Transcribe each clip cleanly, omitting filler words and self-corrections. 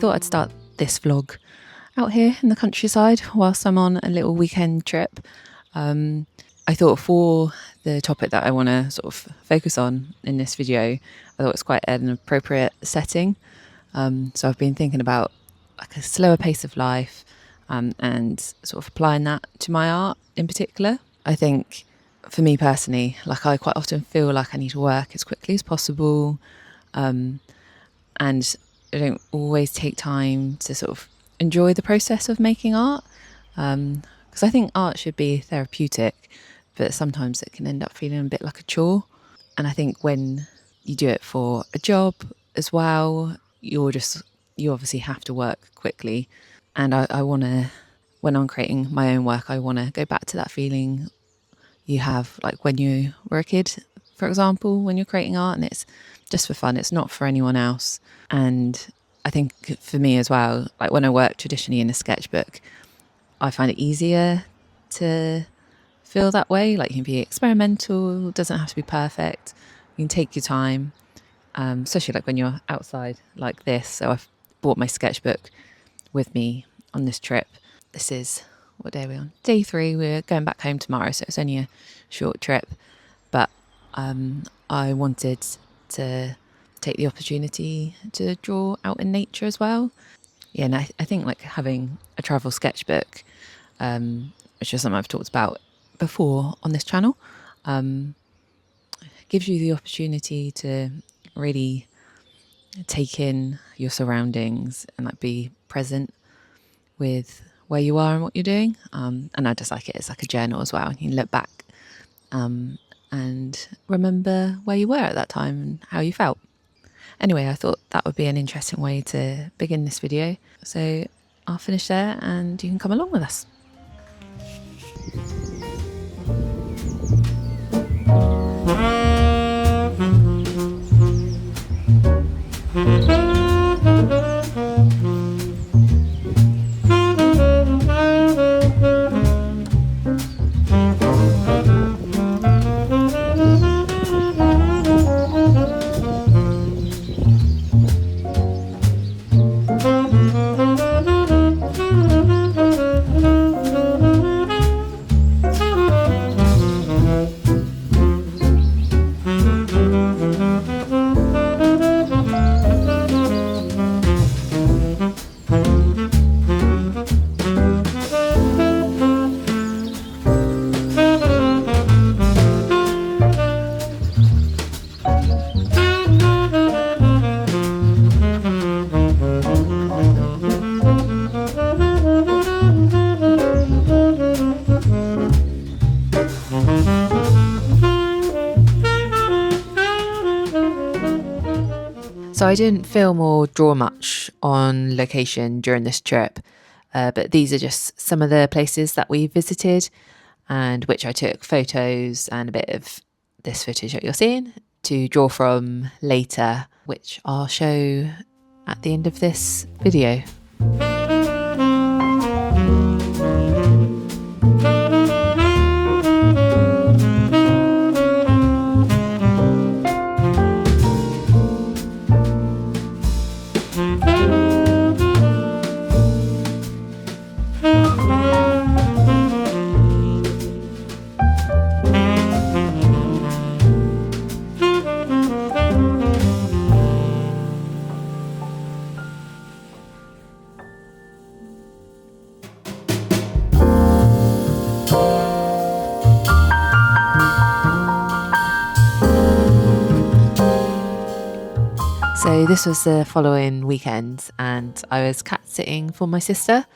thought I'd start this vlog out here in the countryside whilst I'm on a little weekend trip. I thought for the topic that I want to sort of focus on in this video, I thought it's quite an appropriate setting. So I've been thinking about like a slower pace of life and sort of applying that to my art in particular. I think for me personally, like I quite often feel like I need to work as quickly as possible, and I don't always take time to sort of enjoy the process of making art, because I think art should be therapeutic, but sometimes it can end up feeling a bit like a chore. And I think when you do it for a job as well, you obviously have to work quickly. And I want to, when I'm creating my own work, I want to go back to that feeling you have like when you were a kid, for example, when you're creating art and it's just for fun, it's not for anyone else. And I think for me as well, like when I work traditionally in a sketchbook, I find it easier to feel that way. Like you can be experimental, it doesn't have to be perfect. You can take your time, especially like when you're outside like this. So I've brought my sketchbook with me on this trip. This is, what day are we on? Day 3. We're going back home tomorrow, so it's only a short trip. But I wanted to take the opportunity to draw out in nature as well. Yeah, and I think like having a travel sketchbook, which is something I've talked about before on this channel, gives you the opportunity to really take in your surroundings and like be present with where you are and what you're doing. And I just like it. It's like a journal as well. You can look back and remember where you were at that time and how you felt. Anyway, I thought that would be an interesting way to begin this video. So I'll finish there and you can come along with us. So I didn't film or draw much on location during this trip, but these are just some of the places that we visited and which I took photos and a bit of this footage that you're seeing to draw from later, which I'll show at the end of this video. So this was the following weekend and I was cat sitting for my sister,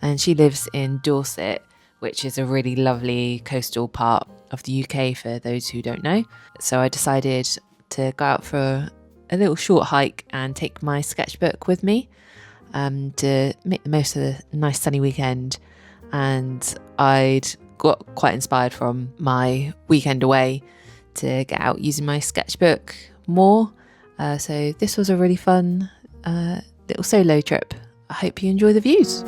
and she lives in Dorset, which is a really lovely coastal part of the UK for those who don't know. So I decided to go out for a little short hike and take my sketchbook with me to make the most of the nice sunny weekend. And I'd got quite inspired from my weekend away to get out using my sketchbook more. So this was a really fun little solo trip. I hope you enjoy the views.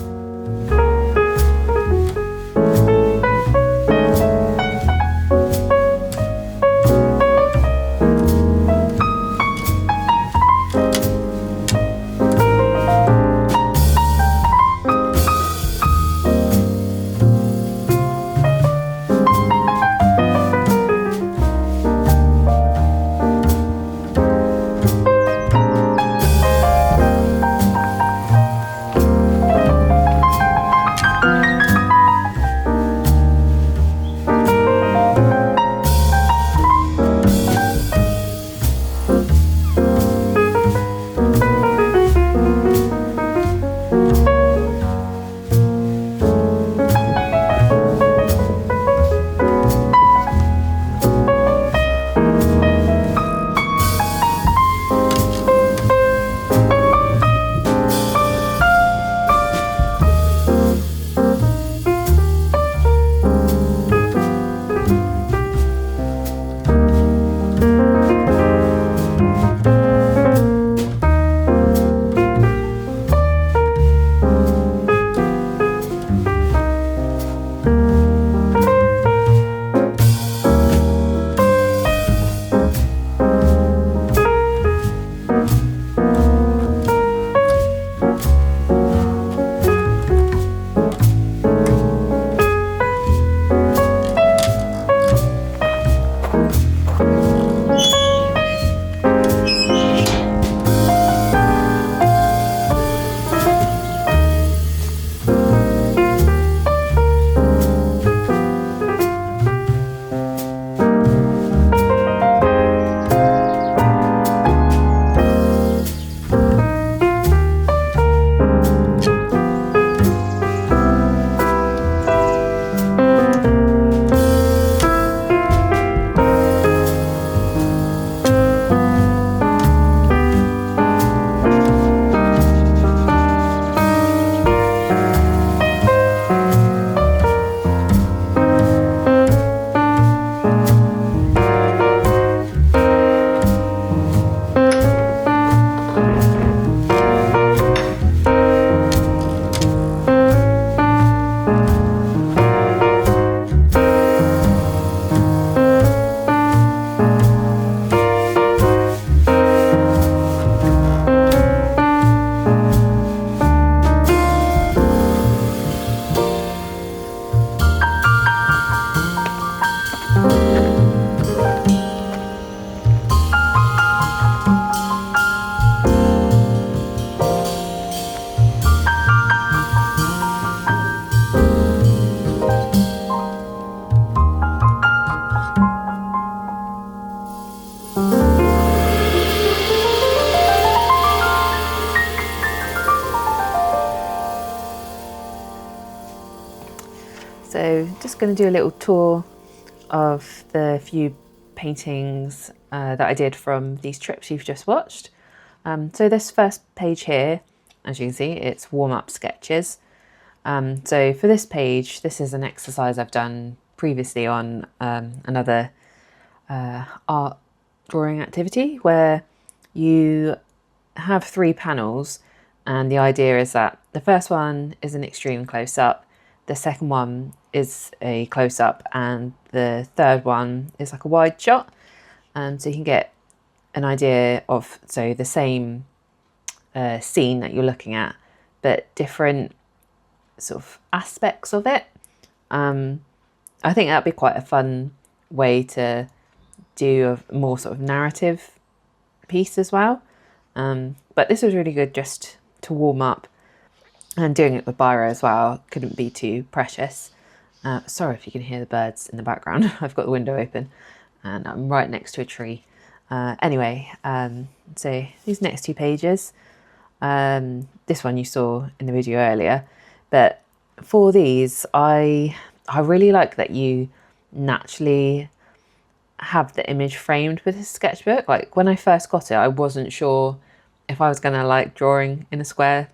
So just going to do a little tour of the few paintings that I did from these trips you've just watched. So this first page here, as you can see, it's warm-up sketches. So for this page, this is an exercise I've done previously on another art drawing activity where you have 3 panels, and the idea is that the first one is an extreme close-up, the second one is a close-up, and the third one is like a wide shot. So you can get an idea of the same scene that you're looking at, but different sort of aspects of it. I think that'd be quite a fun way to do a more sort of narrative piece as well. But this was really good just to warm up, and doing it with biro as well couldn't be too precious. Sorry if you can hear the birds in the background. I've got the window open and I'm right next to a tree. Anyway, so these next 2 pages, this one you saw in the video earlier, but for these I really like that you naturally have the image framed with a sketchbook. Like when I first got it, I wasn't sure if I was going to like drawing in a square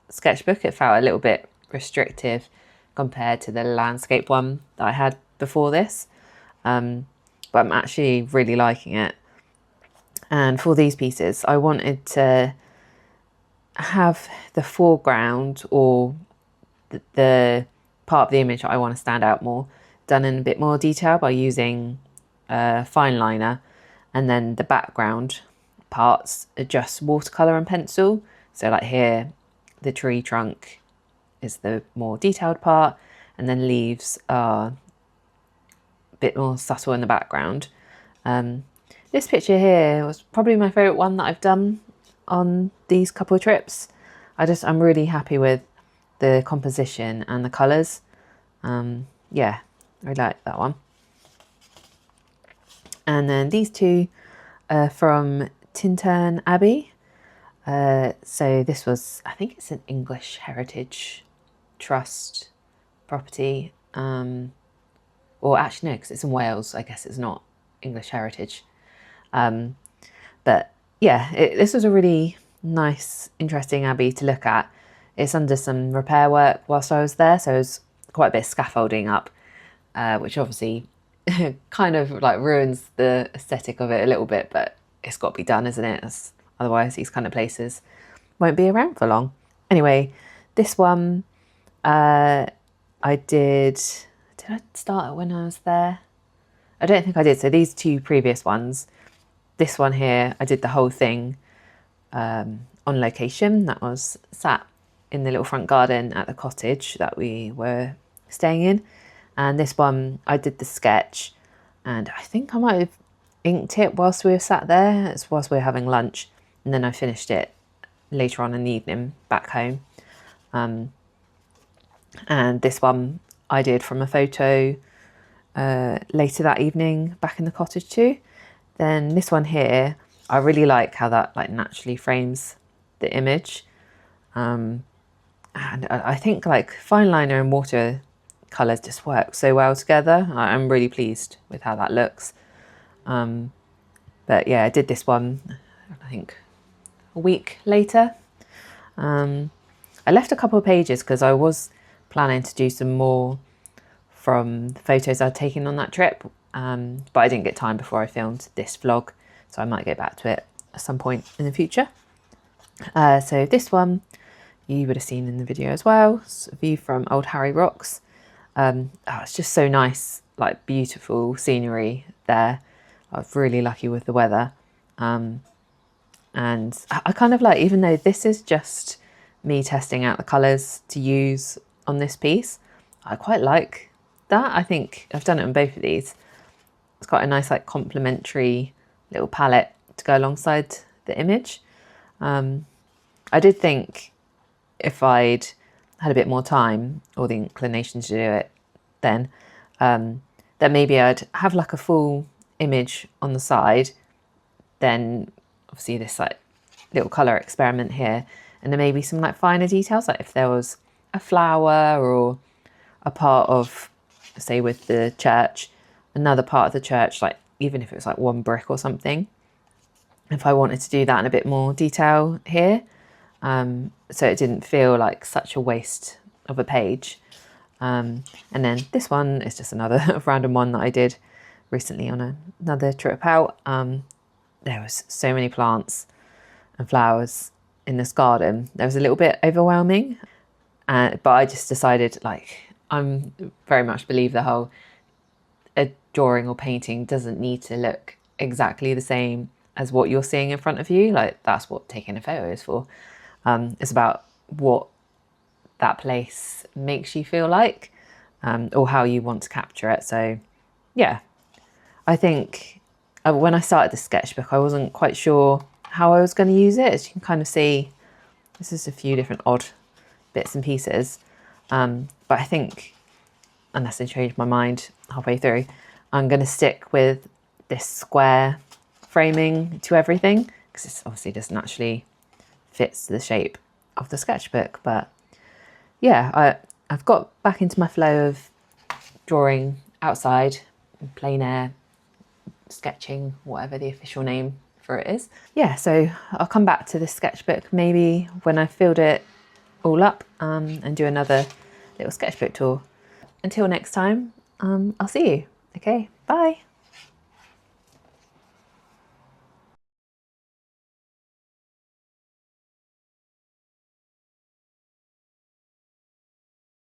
sketchbook. It felt a little bit restrictive compared to the landscape one that I had before this, but I'm actually really liking it. And for these pieces, I wanted to have the foreground, or the part of the image that I want to stand out more, done in a bit more detail by using fine liner, and then the background parts are just watercolour and pencil. So like here, the tree trunk is the more detailed part, and then leaves are a bit more subtle in the background. This picture here was probably my favourite one that I've done on these couple of trips. I'm really happy with the composition and the colours. Yeah, I like that one. And then these 2 are from Tintern Abbey. So this was, I think it's an English Heritage Trust property. Or actually no, because it's in Wales. I guess it's not English Heritage. But yeah, this was a really nice, interesting abbey to look at. It's under some repair work whilst I was there, so there's quite a bit of scaffolding up, which obviously kind of like ruins the aesthetic of it a little bit, but it's got to be done, isn't it? Otherwise these kind of places won't be around for long. Anyway, this one I did I start it when I was there? I don't think I did. So these 2 previous ones, this one here, I did the whole thing on location. That was sat in the little front garden at the cottage that we were staying in. And this one, I did the sketch, and I think I might have inked it whilst we were sat there. It's whilst we were having lunch, and then I finished it later on in the evening back home. And this one I did from a photo later that evening back in the cottage too. Then this one here, I really like how that like naturally frames the image. And I think like fine liner and water colours just work so well together. I'm really pleased with how that looks. But yeah, I did this one, I think a week later. I left a couple of pages because I was planning to do some more from the photos I'd taken on that trip, but I didn't get time before I filmed this vlog, so I might get back to it at some point in the future. So this one you would have seen in the video as well. It's a view from Old Harry Rocks. It's just so nice, like beautiful scenery there. I was really lucky with the weather. And I kind of like, even though this is just me testing out the colours to use on this piece, I quite like that. I think I've done it on both of these. It's quite a nice like complementary little palette to go alongside the image. I did think if I'd had a bit more time or the inclination to do it then, that maybe I'd have like a full image on the side, then obviously this like little colour experiment here, and then maybe some like finer details, like if there was a flower or a part of say with the church, another part of the church, like even if it was like one brick or something, if I wanted to do that in a bit more detail here, so it didn't feel like such a waste of a page. And then this one is just another random one that I did recently on another trip out. There was so many plants and flowers in this garden. There was a little bit overwhelming, but I just decided, like, I'm very much believe the whole a drawing or painting doesn't need to look exactly the same as what you're seeing in front of you. Like, that's what taking a photo is for. It's about what that place makes you feel like, or how you want to capture it. So yeah, I think when I started the sketchbook, I wasn't quite sure how I was going to use it. As you can kind of see, this is a few different odd bits and pieces. But I think, unless I change my mind halfway through, I'm going to stick with this square framing to everything, because this obviously doesn't actually fit the shape of the sketchbook. But yeah, I've got back into my flow of drawing outside, in plein air, sketching, whatever the official name for it is. Yeah, so I'll come back to this sketchbook maybe when I've filled it all up, and do another little sketchbook tour. Until next time, I'll see you. Okay, bye.